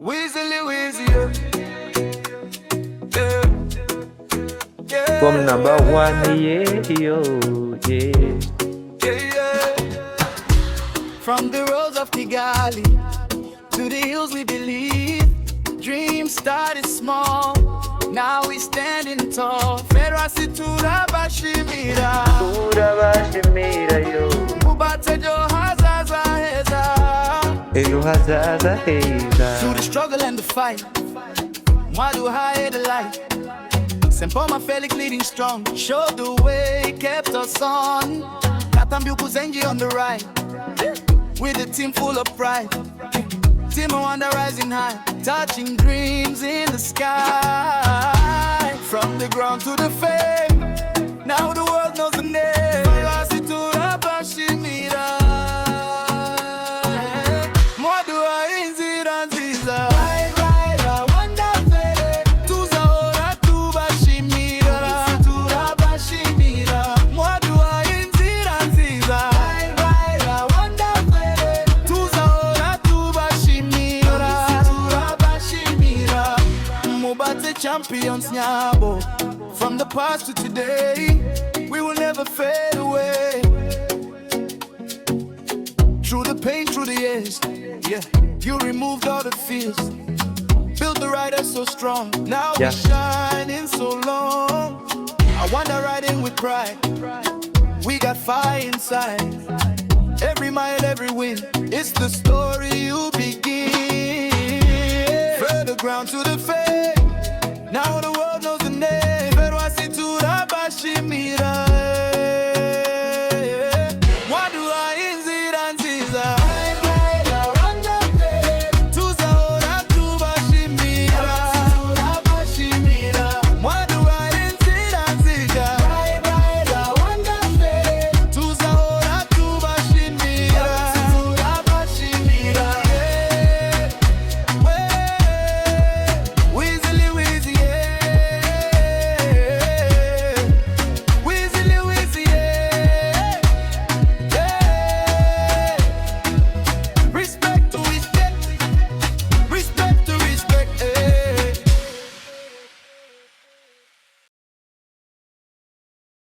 Wizz, yeah. Yeah. From number one, yeah, yo, yeah. From the roads of Kigali to the hills we believe, dreams started small, now we standing tall. Ferwacy turabashimira, turabashimira yo, mubatse ejo hazaza heza, ejo hazaza heza. Through the struggle and the fight, mwadu high the light. Sempo Felix leading strong, showed the way, kept us on. Katambyuku Zenji on the right, with a team full of pride. Team Rwanda rising high, touching dreams in the sky. From the ground to the fame, now the world knows the name. Ferwacy turabashimira, mwadua inzira nziza. Champions nabo, from the past to today, we will never fade away. Through the pain, through the years, yeah, you removed all the fears, built the riders so strong. Now we shining so long. I wanna ride in with pride. We got fire inside. Every mile, every win, it's the story you begin. From the ground to the face,